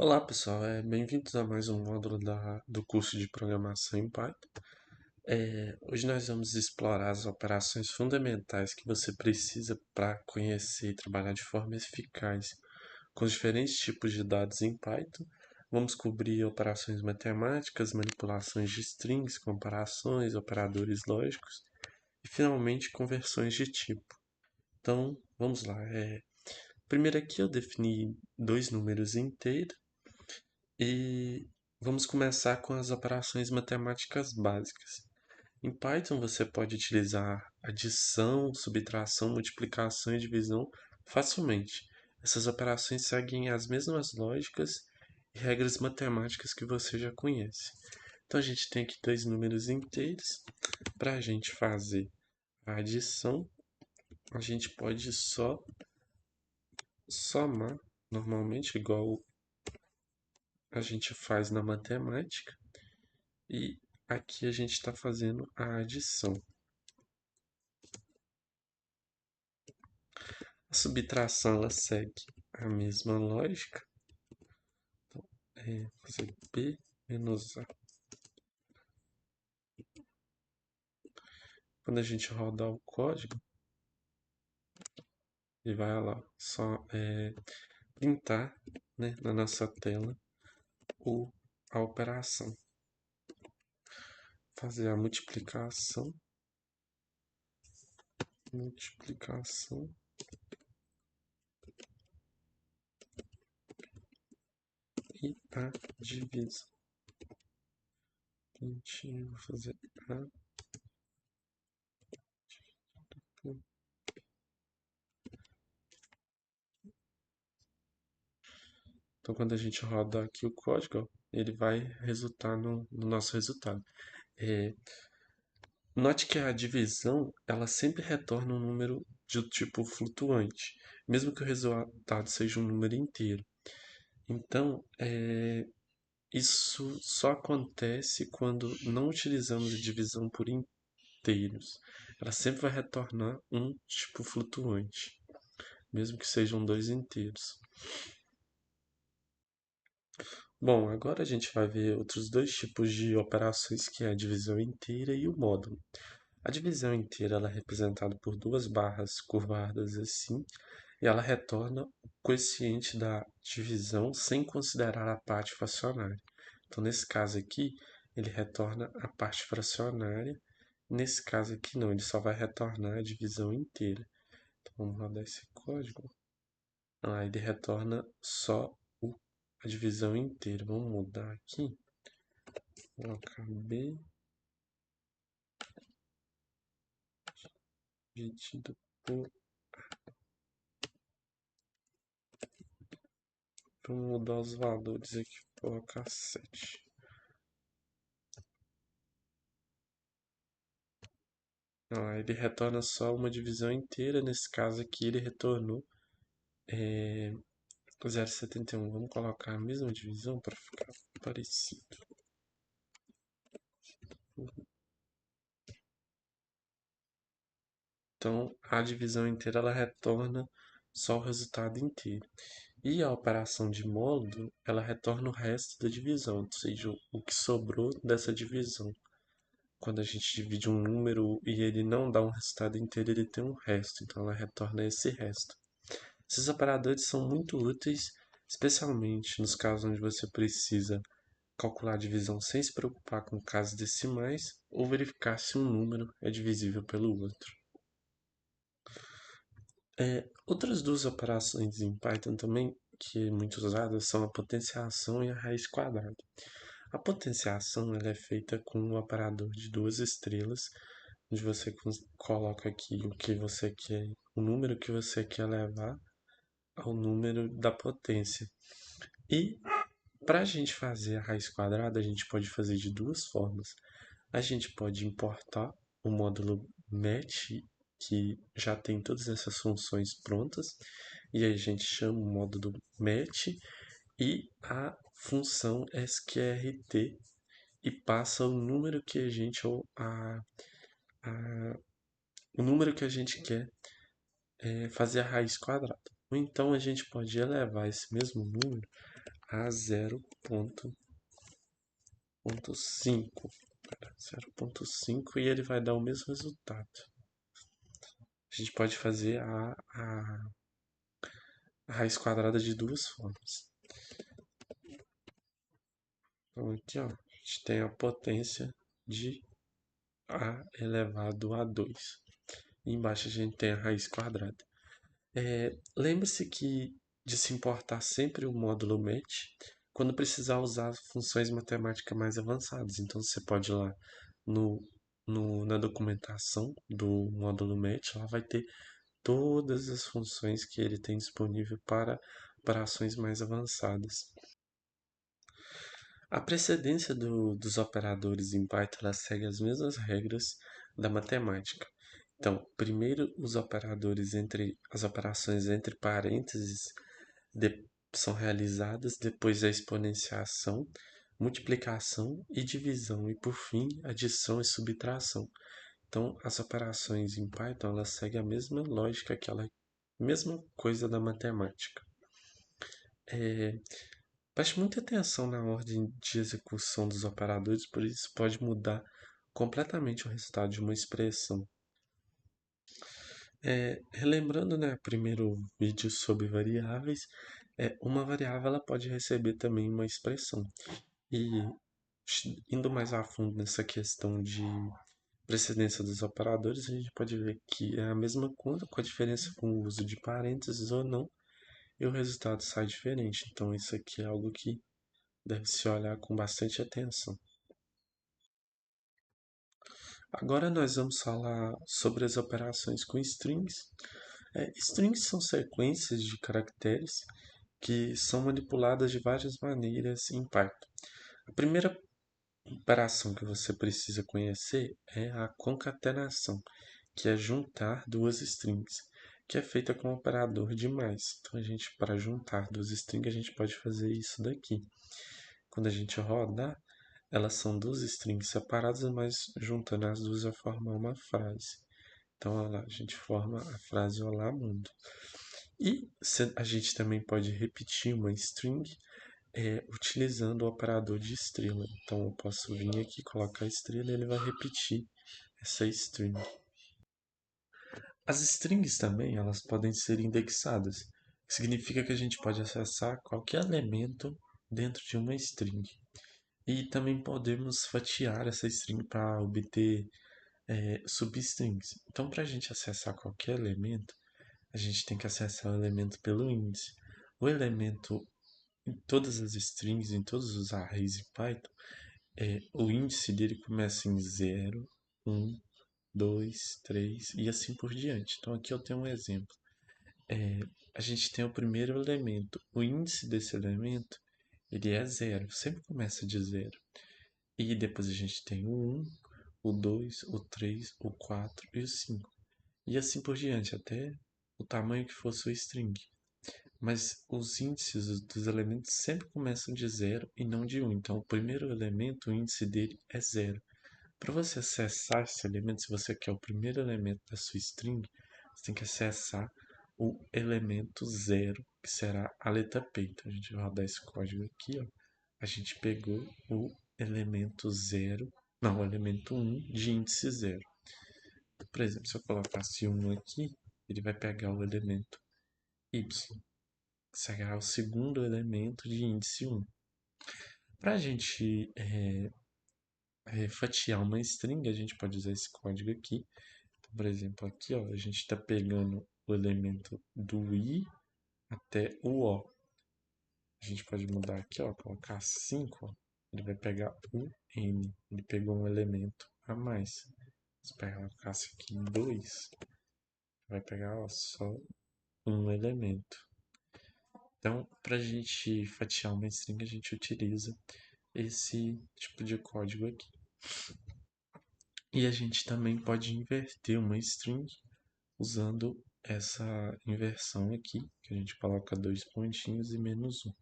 Olá pessoal, bem-vindos a mais um módulo do curso de programação em Python. Hoje nós vamos explorar as operações fundamentais que você precisa para conhecer e trabalhar de forma eficaz com os diferentes tipos de dados em Python. Vamos cobrir operações matemáticas, manipulações de strings, comparações, operadores lógicos e finalmente conversões de tipo. Então, vamos lá. Primeiro aqui eu defini dois números inteiros e vamos começar com as operações matemáticas básicas. Em Python você pode utilizar adição, subtração, multiplicação e divisão facilmente. Essas operações seguem as mesmas lógicas e regras matemáticas que você já conhece. Então a gente tem aqui dois números inteiros. Para a gente fazer a adição, a gente pode só somar normalmente, igual a gente faz na matemática. E aqui a gente está fazendo a adição. A subtração ela segue a mesma lógica. Então, fazer B menos A. Quando a gente rodar o código, ele vai lá só printar, né, na nossa tela a operação. Fazer a multiplicação e a divisão. Vou fazer a. Então, quando a gente roda aqui o código, ele vai resultar no nosso resultado. É, Note que a divisão ela sempre retorna um número de tipo flutuante, mesmo que o resultado seja um número inteiro. Então, isso só acontece quando não utilizamos a divisão por inteiros. Ela sempre vai retornar um tipo flutuante, mesmo que sejam dois inteiros. Bom, agora a gente vai ver outros dois tipos de operações, que é a divisão inteira e o módulo. A divisão inteira ela é representada por duas barras curvadas assim, e ela retorna o quociente da divisão sem considerar a parte fracionária. Então, nesse caso aqui, ele retorna a parte fracionária. Nesse caso aqui, não, ele só vai retornar a divisão inteira. Então, vamos rodar esse código. Ele retorna só a divisão inteira. Vamos mudar aqui. Colocar B dividido por. Vamos mudar os valores aqui. Vou colocar 7. Ele retorna só uma divisão inteira. Nesse caso aqui, ele retornou 0,71. Vamos colocar a mesma divisão para ficar parecido. Então, a divisão inteira ela retorna só o resultado inteiro. E a operação de módulo, ela retorna o resto da divisão, ou seja, o que sobrou dessa divisão. Quando a gente divide um número e ele não dá um resultado inteiro, ele tem um resto, então ela retorna esse resto. Esses operadores são muito úteis, especialmente nos casos onde você precisa calcular a divisão sem se preocupar com casos decimais ou verificar se um número é divisível pelo outro. Outras duas operações em Python também que é muito usadas são a potenciação e a raiz quadrada. A potenciação ela é feita com um operador de duas estrelas, onde você coloca aqui o que você quer, o número que você quer levar ao número da potência. E para a gente fazer a raiz quadrada, a gente pode fazer de duas formas. A gente pode importar o módulo match, que já tem todas essas funções prontas, e aí a gente chama o módulo match e a função sqrt e passa o número que a gente ou o número que a gente quer fazer a raiz quadrada. Ou então a gente pode elevar esse mesmo número a 0,5. 0,5 e ele vai dar o mesmo resultado. A gente pode fazer a raiz quadrada de duas formas. Então aqui ó, a gente tem a potência de a elevado a 2. E embaixo a gente tem a raiz quadrada. Lembre-se que de se importar sempre o módulo MET quando precisar usar funções matemáticas mais avançadas. Então você pode ir lá no, na documentação do módulo MET, lá vai ter todas as funções que ele tem disponível para operações mais avançadas. A precedência dos operadores em Python ela segue as mesmas regras da matemática. Então, primeiro os operadores entre as operações entre parênteses são realizadas, depois a exponenciação, multiplicação e divisão e por fim adição e subtração. Então, as operações em Python elas seguem a mesma lógica, aquela mesma coisa da matemática. Preste muita atenção na ordem de execução dos operadores, por isso pode mudar completamente o resultado de uma expressão. Relembrando, né, primeiro vídeo sobre variáveis, uma variável ela pode receber também uma expressão. E indo mais a fundo nessa questão de precedência dos operadores, a gente pode ver que é a mesma coisa, com a diferença com o uso de parênteses ou não, e o resultado sai diferente. Então, isso aqui é algo que deve se olhar com bastante atenção. Agora nós vamos falar sobre as operações com strings. Strings são sequências de caracteres que são manipuladas de várias maneiras em Python. A primeira operação que você precisa conhecer é a concatenação, que é juntar duas strings, que é feita com o operador de mais. Então, para juntar duas strings, a gente pode fazer isso daqui. Quando a gente rodar, elas são duas strings separadas, mas juntando as duas vai formar uma frase. Então, olha lá, a gente forma a frase Olá Mundo. E a gente também pode repetir uma string utilizando o operador de estrela. Então, eu posso vir aqui, colocar a estrela e ele vai repetir essa string. As strings também elas podem ser indexadas, que significa que a gente pode acessar qualquer elemento dentro de uma string. E também podemos fatiar essa string para obter substrings. Então, para a gente acessar qualquer elemento, a gente tem que acessar o elemento pelo índice. O elemento em todas as strings, em todos os arrays em Python, o índice dele começa em 0, 1, 2, 3 e assim por diante. Então, aqui eu tenho um exemplo. A gente tem o primeiro elemento. O índice desse elemento ele é 0, sempre começa de 0. E depois a gente tem o 1, o 2, o 3, o 4 e o 5. E assim por diante, até o tamanho que for sua string. Mas os índices dos elementos sempre começam de 0 e não de 1. Então, o primeiro elemento, o índice dele é 0. Para você acessar esse elemento, se você quer o primeiro elemento da sua string, você tem que acessar o elemento 0, que será a letra P. Então, a gente vai rodar esse código aqui. Ó. A gente pegou o elemento 0, não, o elemento 1 de índice 0. Por exemplo, se eu colocasse 1 aqui, ele vai pegar o elemento y, que será o segundo elemento de índice 1. Para a gente fatiar uma string, a gente pode usar esse código aqui. Então, por exemplo, aqui ó, a gente está pegando o elemento do i até o o. A gente pode mudar aqui, ó, colocar 5, ó, ele vai pegar o n. Ele pegou um elemento a mais. Se colocar aqui 2, vai pegar ó, só um elemento. Então, para a gente fatiar uma string, a gente utiliza esse tipo de código aqui. E a gente também pode inverter uma string usando essa inversão aqui, que a gente coloca dois pontinhos e menos um.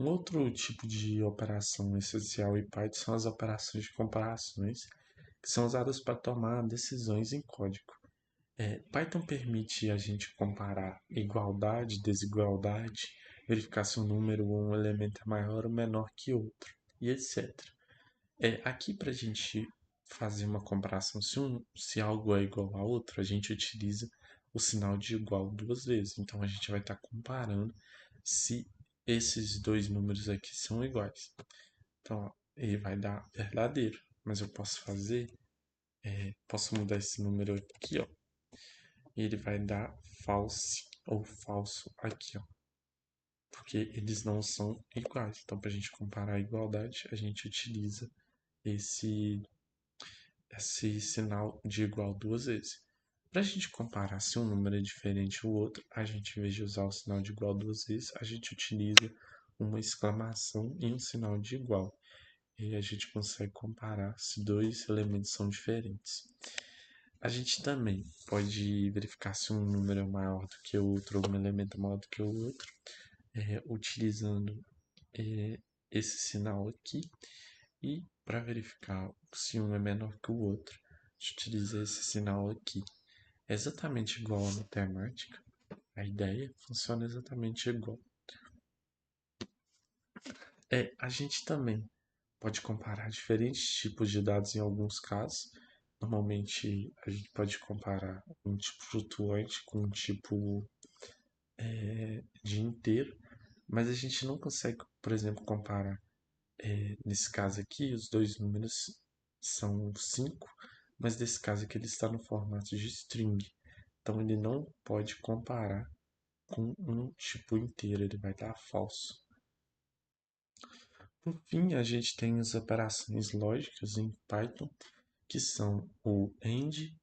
Um outro tipo de operação essencial em Python são as operações de comparações, que são usadas para tomar decisões em código. Python permite a gente comparar igualdade, desigualdade verificar se um número ou um elemento é maior ou menor que outro, e etc. Aqui para a gente fazer uma comparação, se algo é igual a outro, a gente utiliza o sinal de igual duas vezes. Então a gente vai estar comparando se esses dois números aqui são iguais. Então, ó, ele vai dar verdadeiro, mas eu posso posso mudar esse número aqui, ó, e ele vai dar false ou falso aqui, ó, porque eles não são iguais. Então, para a gente comparar a igualdade, a gente utiliza esse esse sinal de igual duas vezes. Para a gente comparar se um número é diferente do outro, a gente, em vez de usar o sinal de igual duas vezes, a gente utiliza uma exclamação e um sinal de igual. E a gente consegue comparar se dois elementos são diferentes. A gente também pode verificar se um número é maior do que o outro ou um elemento é maior do que o outro, utilizando é, esse sinal aqui. E para verificar se um é menor que o outro, a gente utiliza esse sinal aqui. É exatamente igual à matemática, a ideia funciona exatamente igual. A gente também pode comparar diferentes tipos de dados em alguns casos. Normalmente a gente pode comparar um tipo flutuante com um tipo de inteiro, mas a gente não consegue, por exemplo, comparar. Nesse caso aqui, os dois números são 5, mas nesse caso aqui ele está no formato de string. Então ele não pode comparar com um tipo inteiro, ele vai dar falso. Por fim, a gente tem as operações lógicas em Python, que são o AND,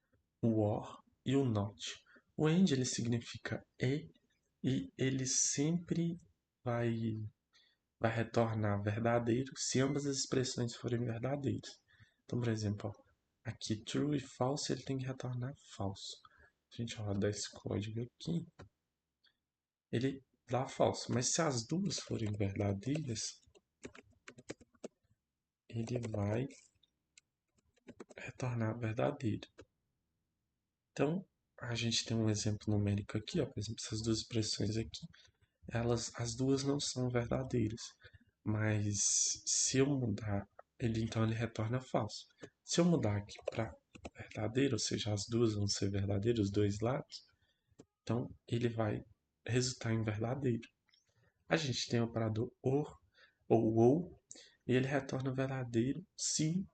o OR e o NOT. O AND ele significa e ele sempre vai, vai retornar verdadeiro se ambas as expressões forem verdadeiras. Então, por exemplo, ó, aqui true e false ele tem que retornar falso. Se a gente rodar esse código aqui, ele dá falso. Mas se as duas forem verdadeiras, ele vai retornar verdadeiro. Então, a gente tem um exemplo numérico aqui, ó, por exemplo, essas duas expressões aqui, as duas não são verdadeiras, mas se eu mudar, então ele retorna falso. Se eu mudar aqui para verdadeiro, ou seja, as duas vão ser verdadeiras, os dois lados, então ele vai resultar em verdadeiro. A gente tem o operador OR ou, e ele retorna verdadeiro se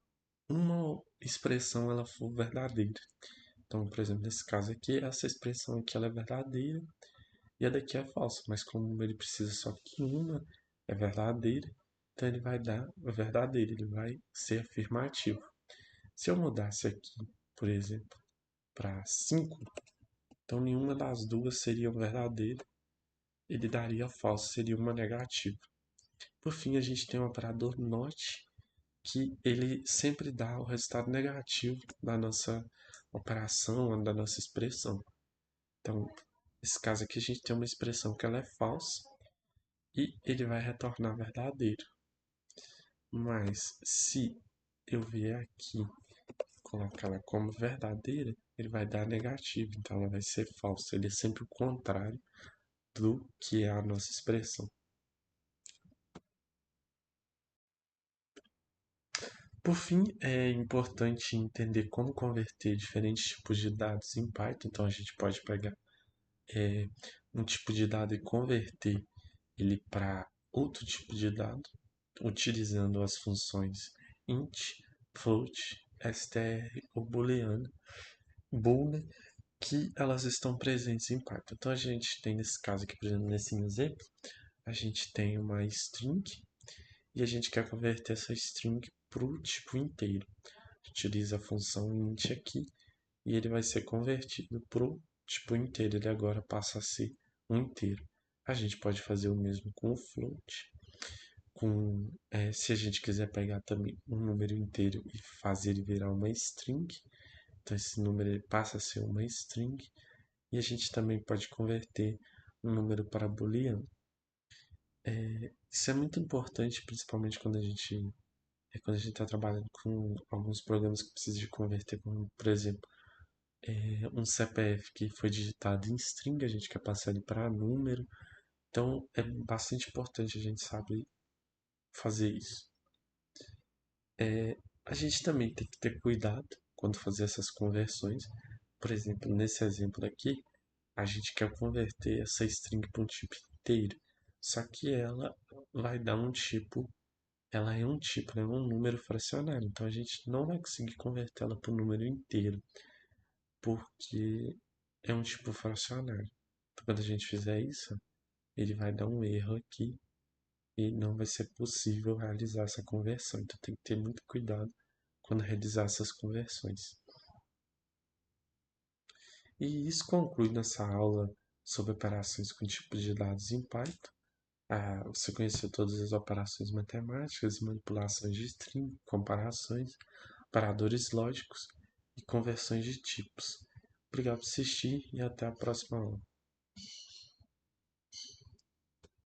uma expressão ela for verdadeira. Então, por exemplo, nesse caso aqui, essa expressão aqui ela é verdadeira e a daqui é falsa, mas como ele precisa só que uma é verdadeira, então ele vai dar a verdadeira, ele vai ser afirmativo. Se eu mudasse aqui, por exemplo, para 5, então nenhuma das duas seria verdadeira, ele daria falso, seria uma negativa. Por fim, a gente tem o operador NOT, que ele sempre dá o resultado negativo da nossa operação, da nossa expressão. Então, nesse caso aqui, a gente tem uma expressão que ela é falsa e ele vai retornar verdadeiro. Mas se eu vier aqui e colocar ela como verdadeira, ele vai dar negativo, então ela vai ser falsa. Ele é sempre o contrário do que é a nossa expressão. Por fim, é importante entender como converter diferentes tipos de dados em Python. Então, a gente pode pegar um tipo de dado e converter ele para outro tipo de dado, utilizando as funções int, float, str ou boolean, que elas estão presentes em Python. Então, a gente tem nesse caso aqui, por exemplo, nesse exemplo, a gente tem uma string e a gente quer converter essa string para o tipo inteiro. A gente utiliza a função int aqui e ele vai ser convertido para o tipo inteiro. Ele agora passa a ser um inteiro. A gente pode fazer o mesmo com o float. Se a gente quiser pegar também um número inteiro e fazer ele virar uma string, então esse número ele passa a ser uma string. E a gente também pode converter um número para booleano. Isso é muito importante, principalmente quando a gente está trabalhando com alguns programas que precisam de converter, como, por exemplo, um CPF que foi digitado em string, a gente quer passar ele para número, Então é bastante importante a gente saber fazer isso. A gente também tem que ter cuidado quando fazer essas conversões. Por exemplo, nesse exemplo aqui, a gente quer converter essa string para um tipo inteiro. Só que ela vai dar um tipo, ela é um tipo, né, um número fracionário. Então a gente não vai conseguir convertê-la para um número inteiro, porque é um tipo fracionário. Então, quando a gente fizer isso, ele vai dar um erro aqui e não vai ser possível realizar essa conversão. Então tem que ter muito cuidado quando realizar essas conversões. E isso conclui nossa aula sobre operações com tipos de dados em Python. Você conheceu todas as operações matemáticas, manipulações de string, comparações, operadores lógicos e conversões de tipos. Obrigado por assistir e até a próxima aula.